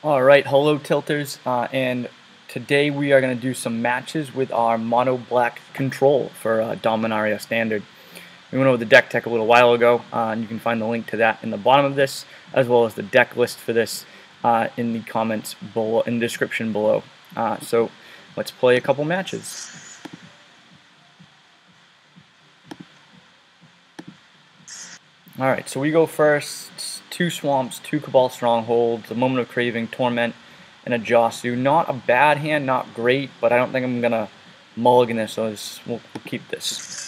Alright, hello tilters, and today we are going to do some matches with our mono black control for Dominaria standard. We went over the deck tech a little while ago, and you can find the link to that in the bottom of this, as well as the deck list for this in the comments below, in the description below. So let's play a couple matches. Alright, so we go first. 2 Swamps, 2 Cabal Strongholds, a Moment of Craving, Torment, and a Josu. Not a bad hand, not great, but I don't think I'm going to mulligan this, so we'll keep this.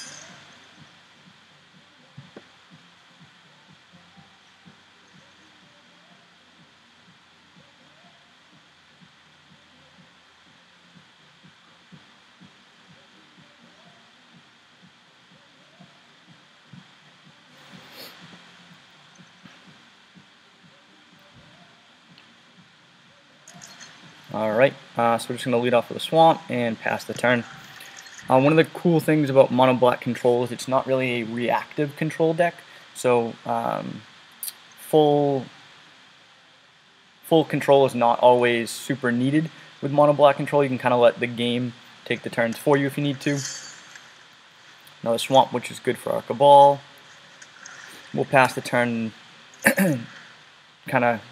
Alright, so we're just going to lead off with a Swamp and pass the turn. One of the cool things about mono black control is it's not really a reactive control deck, so full control is not always super needed with mono black control. You can kind of let the game take the turns for you if you need to. Another Swamp, which is good for our Cabal. We'll pass the turn and kind of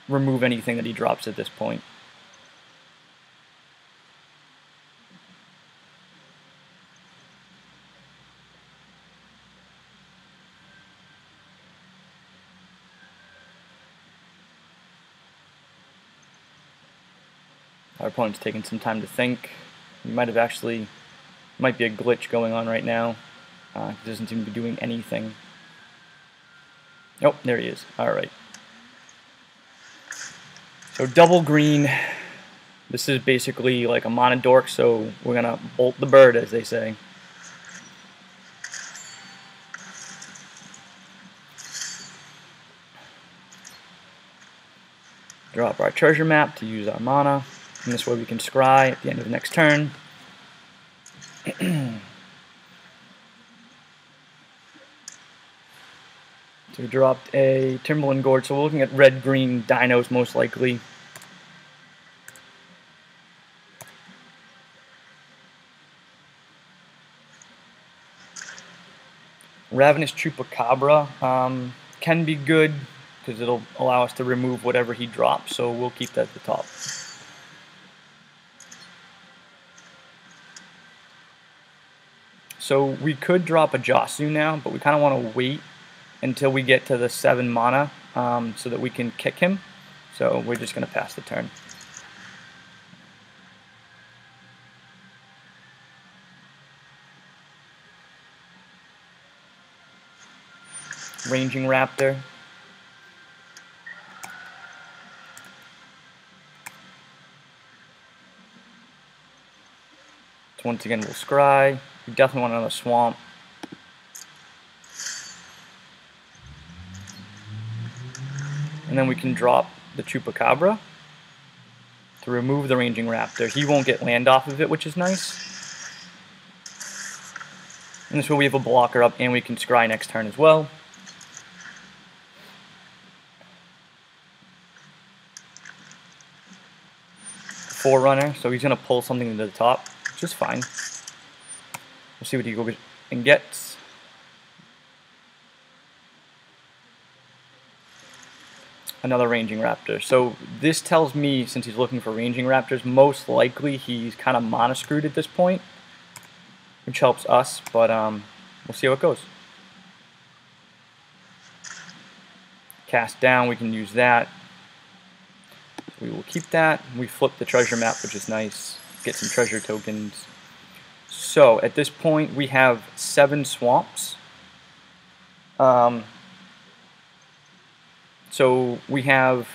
remove anything that he drops at this point. Our opponent's taking some time to think. He might be a glitch going on right now. He doesn't seem to be doing anything. Nope, there he is. Alright. So double green. This is basically like a mono dork, so we're gonna bolt the bird, as they say. Drop our treasure map to use our mana. And this way we can scry at the end of the next turn. So we dropped a Timberland Gorge, so we're looking at red-green dinos most likely. Ravenous Chupacabra can be good because it'll allow us to remove whatever he drops, so we'll keep that at the top. So we could drop a Josu now, but we kind of want to wait until we get to the 7 mana so that we can kick him. So we're just going to pass the turn. Ranging Raptor. So once again we'll scry. We definitely want another Swamp. And then we can drop the Chupacabra to remove the Ranging Raptor. He won't get land off of it, which is nice. And this way we have a blocker up and we can scry next turn as well. Forerunner, so he's going to pull something into the top, which is fine. We'll see what he goes and gets. Another Ranging Raptor. So this tells me, since he's looking for Ranging Raptors, most likely he's kind of mana screwed at this point, which helps us, but we'll see how it goes. Cast down, we can use that. So we will keep that. We flip the treasure map, which is nice. Get some treasure tokens. So at this point we have 7 Swamps. So we have,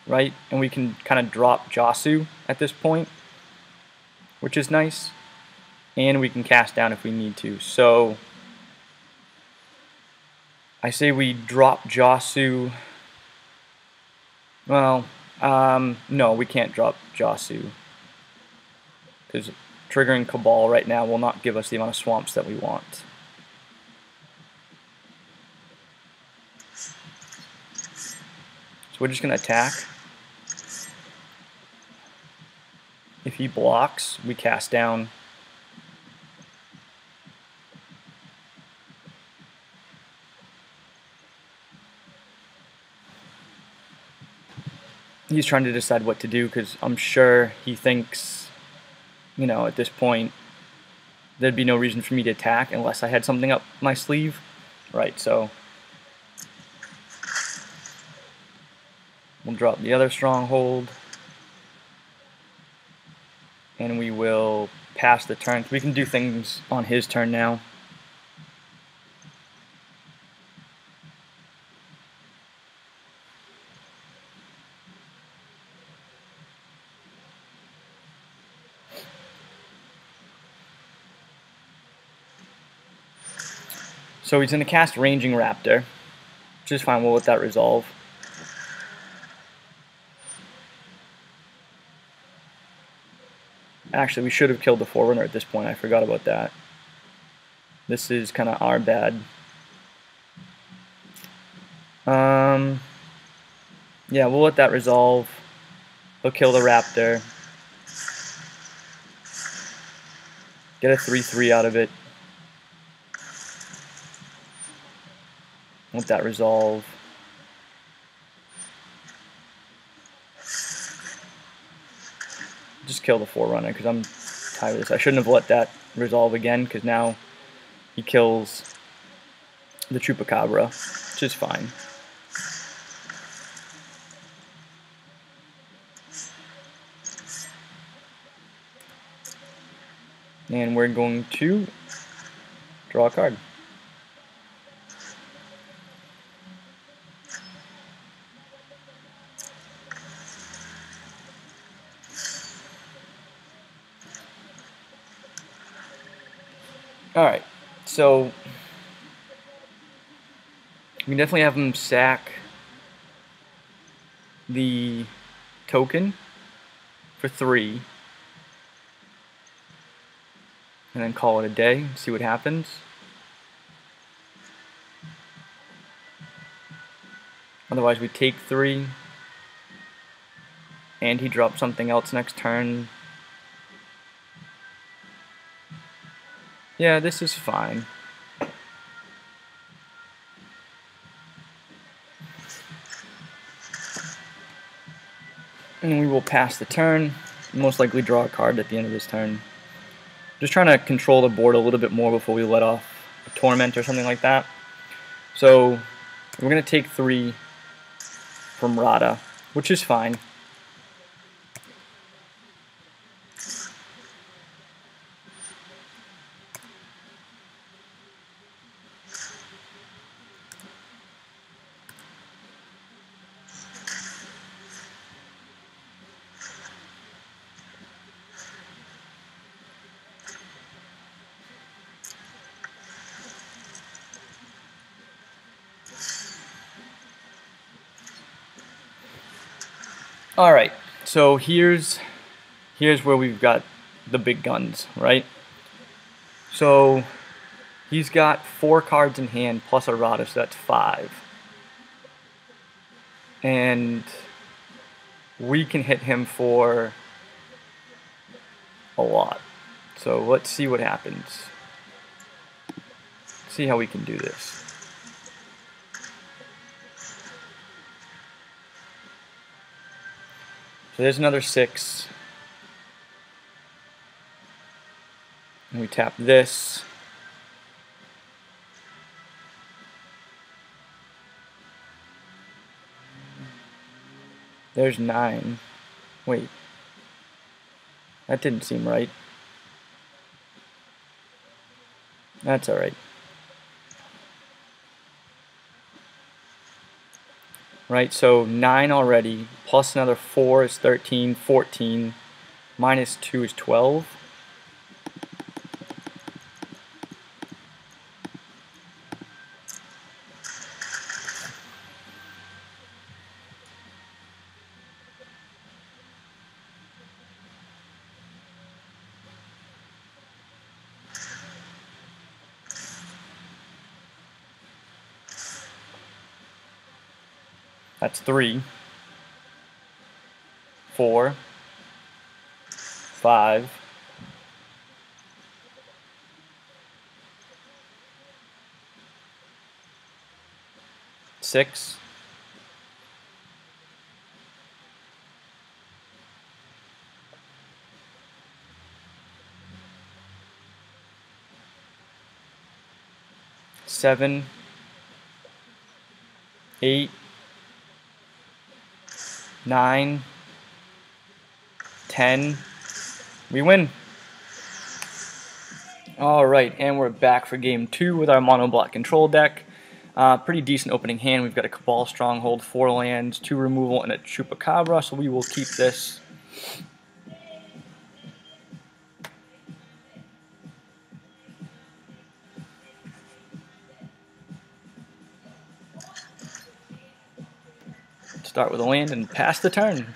right, and we can kind of drop Josu at this point, which is nice. And we can cast down if we need to. So I say we drop Josu. Well, no, we can't drop Josu, because triggering Cabal right now will not give us the amount of Swamps that we want. So we're just going to attack. If he blocks, we cast down. He's trying to decide what to do because I'm sure he thinks, you know, at this point, there'd be no reason for me to attack unless I had something up my sleeve. Right, so we'll drop the other stronghold. And we will pass the turn. We can do things on his turn now. So he's going to cast Ranging Raptor, which is fine. We'll let that resolve. Actually, we should have killed the Forerunner at this point. I forgot about that. This is kind of our bad. Yeah, we'll let that resolve. He'll kill the Raptor. Get a 3/3 out of it. Let that resolve. Just kill the Forerunner because I'm tired of this. I shouldn't have let that resolve again because now he kills the Chupacabra, which is fine. And we're going to draw a card. Alright, so we can definitely have him sack the token for 3 and then call it a day, see what happens. Otherwise we take 3 and he drops something else next turn. Yeah, this is fine. And we will pass the turn, most likely draw a card at the end of this turn. Just trying to control the board a little bit more before we let off a Torment or something like that. So we're going to take 3 from Rada, which is fine. Alright, so here's where we've got the big guns, right? So he's got 4 cards in hand plus a Rada, so that's 5. And we can hit him for a lot. So let's see what happens. See how we can do this. So there's another 6. And we tap this. There's 9. Wait. That didn't seem right. That's alright. Right, so 9 already, plus another 4 is 13, 14, minus 2 is 12. That's 3, 4, 5, 6, 7, 8, 9, 10. We win. Alright, and we're back for game 2 with our mono black control deck. Pretty decent opening hand. We've got a Cabal Stronghold, 4 lands, 2 removal, and a Chupacabra, so we will keep this. Start with a land and pass the turn.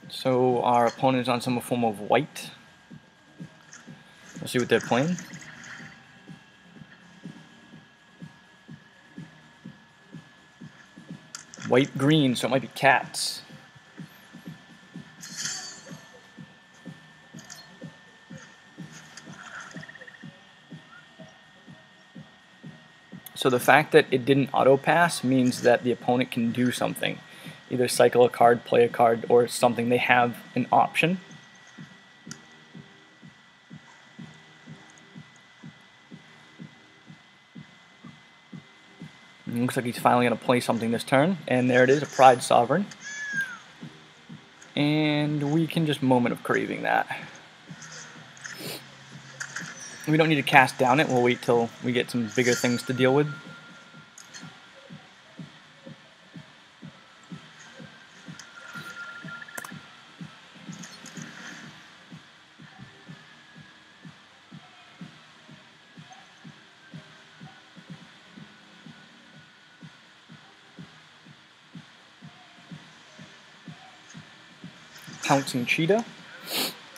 So our opponent is on some form of white. We'll see what they're playing. White green, so it might be cats. So the fact that it didn't auto pass means that the opponent can do something. Either cycle a card, play a card, or something. They have an option. It looks like he's finally going to play something this turn, and there it is, a Pride Sovereign. And we can just Moment of Craving that. We don't need to cast down it, we'll wait till we get some bigger things to deal with. Pouncing Cheetah.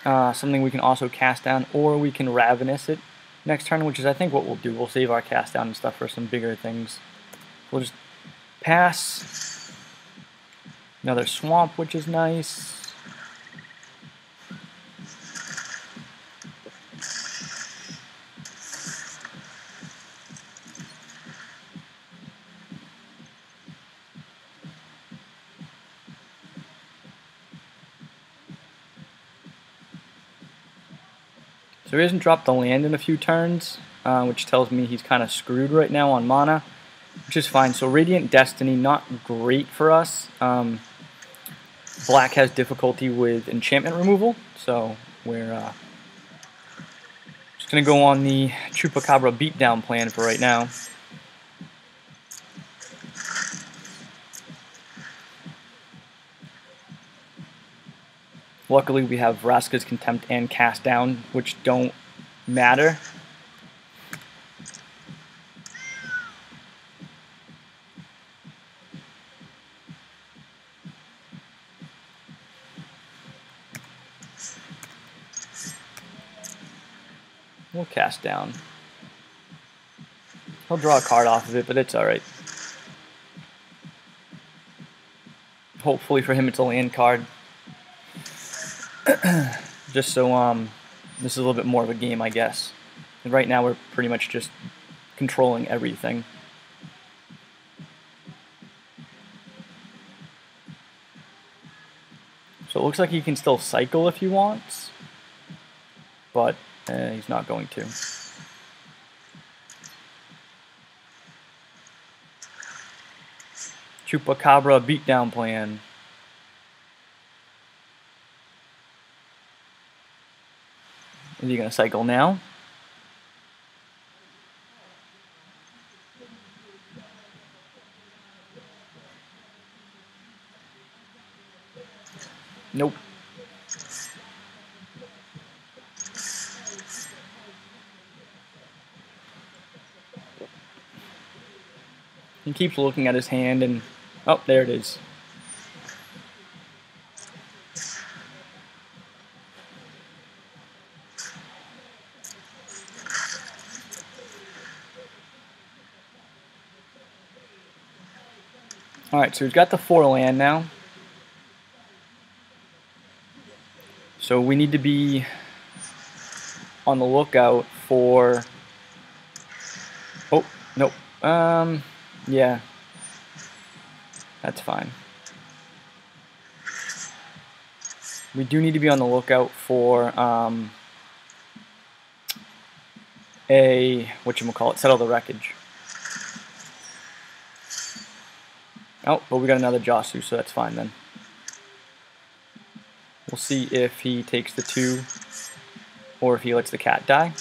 Something we can also cast down, or we can Ravenous it next turn, which is I think what we'll do. We'll save our cast down and stuff for some bigger things. We'll just pass. Another Swamp, which is nice. So he hasn't dropped the land in a few turns, which tells me he's kind of screwed right now on mana, which is fine. So Radiant Destiny, not great for us. Black has difficulty with enchantment removal, so we're just going to go on the Chupacabra beatdown plan for right now. Luckily, we have Vraska's Contempt and Cast Down, which don't matter. We'll Cast Down. He'll draw a card off of it, but it's alright. Hopefully for him it's a land card. Just so this is a little bit more of a game, I guess. And right now we're pretty much just controlling everything. So it looks like he can still cycle if he wants, but he's not going to. Chupacabra beatdown plan. Is he going to cycle now? Nope. He keeps looking at his hand and... oh, there it is. Alright, so he's got the 4 land now. So we need to be on the lookout for... Oh, nope. Yeah. That's fine. We do need to be on the lookout for settle the wreckage. Oh, but we got another Josu, so that's fine then. We'll see if he takes the 2 or if he lets the cat die.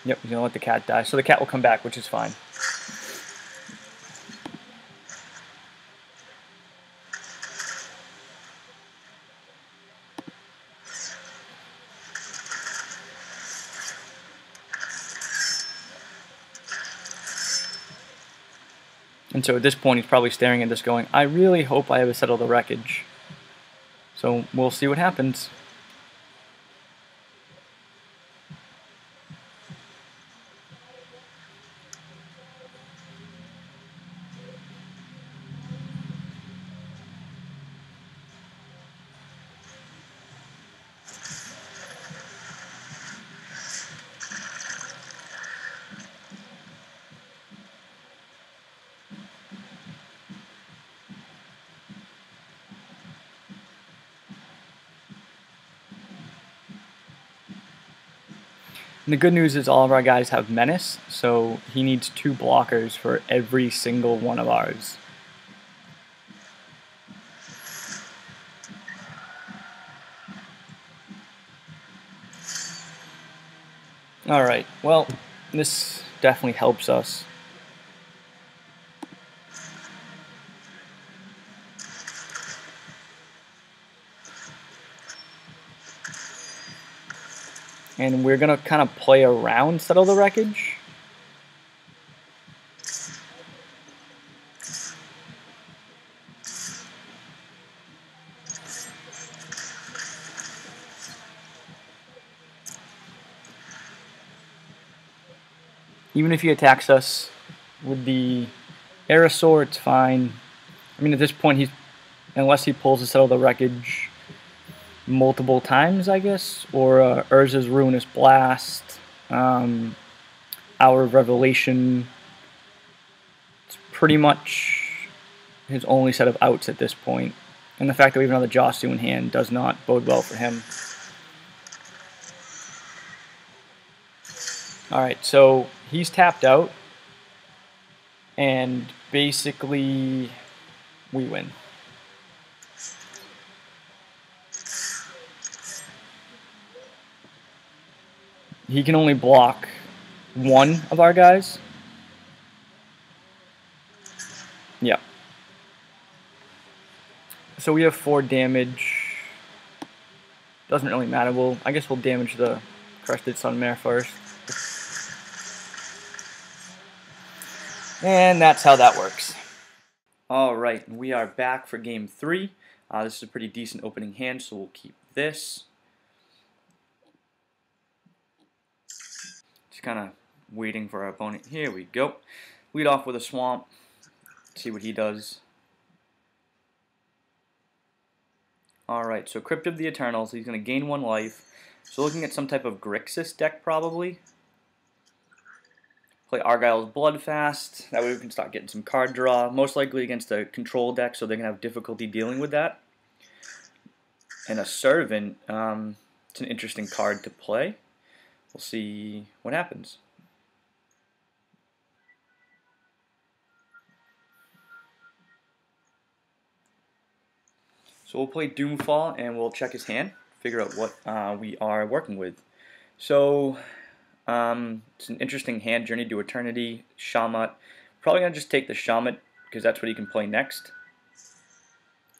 Yep, he's going to let the cat die. So the cat will come back, which is fine. And so at this point, he's probably staring at this going, I really hope I have a settle the wreckage. So we'll see what happens. And the good news is all of our guys have Menace, so he needs 2 blockers for every single one of ours. Alright, well, this definitely helps us. And we're going to kind of play around settle the wreckage. Even if he attacks us with the Aerosaur, it's fine. I mean, at this point, unless he pulls a settle the wreckage multiple times, I guess, or Urza's Ruinous Blast, Hour of Revelation. It's pretty much his only set of outs at this point. And the fact that we have another Josu in hand does not bode well for him. Alright, so he's tapped out, and basically we win. He can only block 1 of our guys. Yeah. So we have 4 damage. Doesn't really matter. I guess we'll damage the Crested Sunmare first. And that's how that works. Alright, we are back for game 3. This is a pretty decent opening hand, so we'll keep this. Just kind of waiting for our opponent. Here we go. Lead off with a Swamp. See what he does. Alright, so Crypt of the Eternals. He's going to gain 1 life. So looking at some type of Grixis deck probably. Play Argyle's Bloodfast. That way we can start getting some card draw. Most likely against a control deck, so they're going to have difficulty dealing with that. And a Servant. It's an interesting card to play. We'll see what happens. So we'll play Doomfall and we'll check his hand, figure out what we are working with. So it's an interesting hand, Journey to Eternity, Shamat. Probably going to just take the Shamat because that's what he can play next.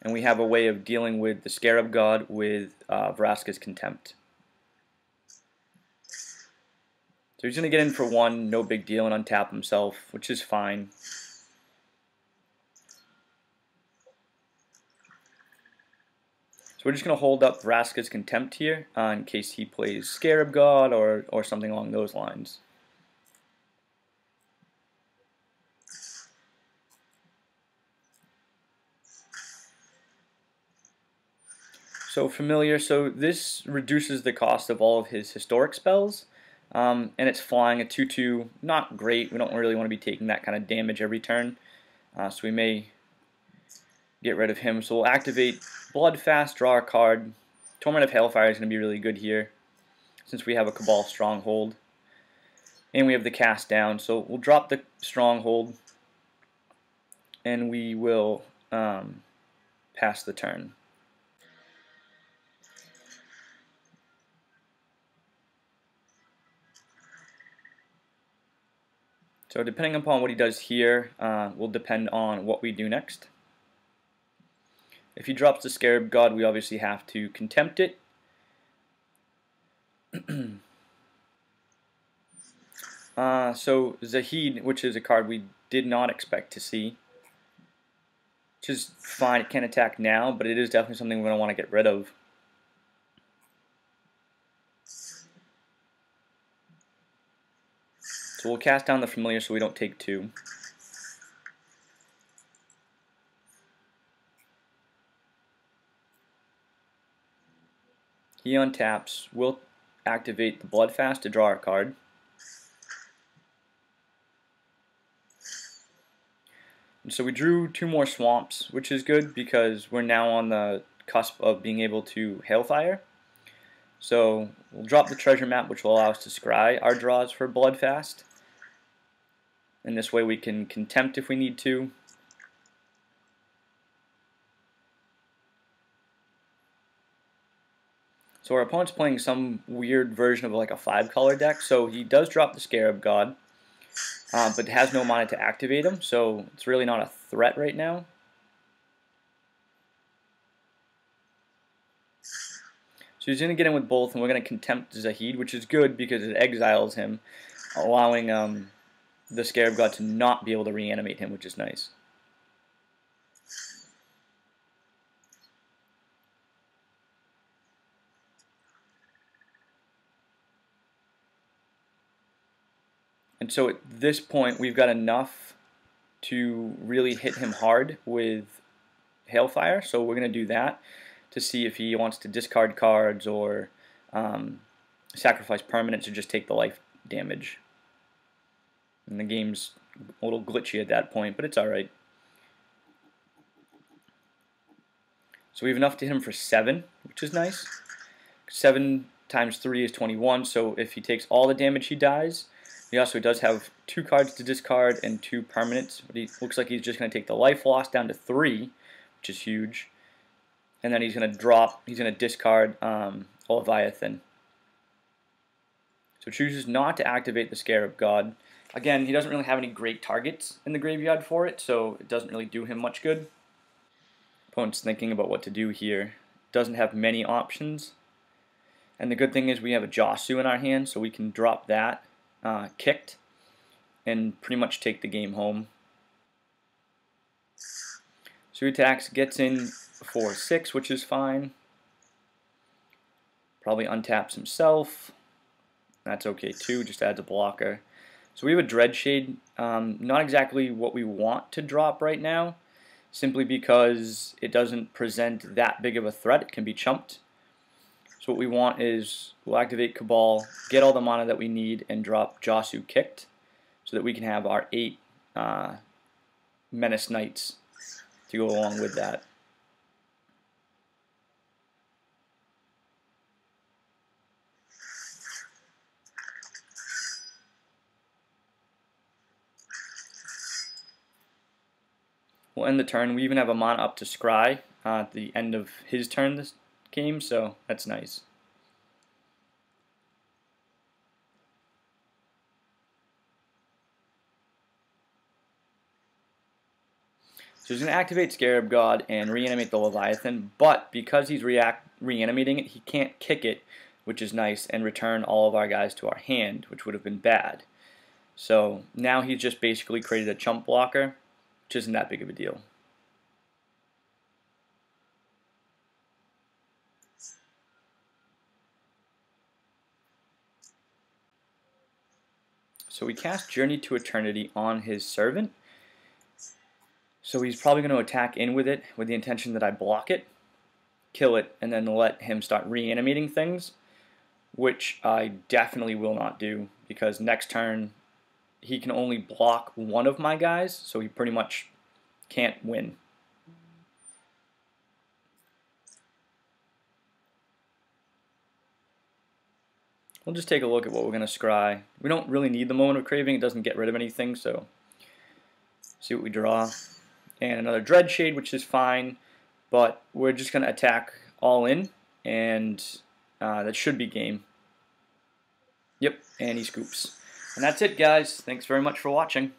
And we have a way of dealing with the Scarab God with Vraska's Contempt. So he's going to get in for 1, no big deal, and untap himself, which is fine. So we're just going to hold up Vraska's Contempt here in case he plays Scarab God or something along those lines. So familiar, so this reduces the cost of all of his historic spells, and it's flying a 2/2, not great. We don't really want to be taking that kind of damage every turn, so we may get rid of him. So we'll activate Bloodfast, draw a card. Torment of Hailfire is going to be really good here, since we have a Cabal Stronghold, and we have the cast down. So we'll drop the Stronghold, and we will pass the turn. So depending upon what he does here will depend on what we do next. If he drops the Scarab God, we obviously have to contempt it. So Zahid, which is a card we did not expect to see, which is fine, it can attack now, but it is definitely something we're going to want to get rid of. So we'll cast down the Familiar so we don't take 2. He untaps. We'll activate the Bloodfast to draw a card. And so we drew 2 more Swamps, which is good because we're now on the cusp of being able to Hailfire. So we'll drop the treasure map, which will allow us to scry our draws for Bloodfast. And this way we can contempt if we need to. So our opponent's playing some weird version of like a 5-color deck. So he does drop the Scarab God, but has no mana to activate him. So it's really not a threat right now. So he's going to get in with both, and we're going to contempt Zahid, which is good because it exiles him, allowing the Scarab God to not be able to reanimate him, which is nice. And so at this point, we've got enough to really hit him hard with Hailfire, so we're going to do that to see if he wants to discard cards or sacrifice permanents or just take the life damage. And the game's a little glitchy at that point, but it's alright. So we have enough to hit him for 7, which is nice. 7 times 3 is 21, so if he takes all the damage, he dies. He also does have 2 cards to discard and 2 permanents, but he looks like he's just going to take the life loss down to 3, which is huge. And then he's going to discard Leviathan. So chooses not to activate the Scarab God. Again, he doesn't really have any great targets in the graveyard for it, so it doesn't really do him much good. Opponent's thinking about what to do here. Doesn't have many options. And the good thing is we have a Josu in our hand, so we can drop that kicked and pretty much take the game home. So he attacks, gets in for 6, which is fine. Probably untaps himself. That's okay too, just adds a blocker. So we have a Dreadshade, not exactly what we want to drop right now, simply because it doesn't present that big of a threat. It can be chumped. So what we want is we'll activate Cabal, get all the mana that we need, and drop Josu kicked, so that we can have our 8 Menace Knights to go along with that. We'll end the turn. We even have a mana up to scry at the end of his turn this game, so that's nice. So he's going to activate Scarab God and reanimate the Leviathan, but because he's reanimating it, he can't kick it, which is nice, and return all of our guys to our hand, which would have been bad. So now he's just basically created a chump blocker, which isn't that big of a deal. So we cast Journey to Eternity on his Servant. So he's probably going to attack in with it with the intention that I block it, kill it, and then let him start reanimating things, which I definitely will not do, because next turn he can only block one of my guys, so he pretty much can't win. We'll just take a look at what we're going to scry. We don't really need the Moment of Craving. It doesn't get rid of anything, so see what we draw. And another Dreadshade, which is fine, but we're just going to attack all in, and that should be game. Yep, and he scoops. And that's it, guys. Thanks very much for watching.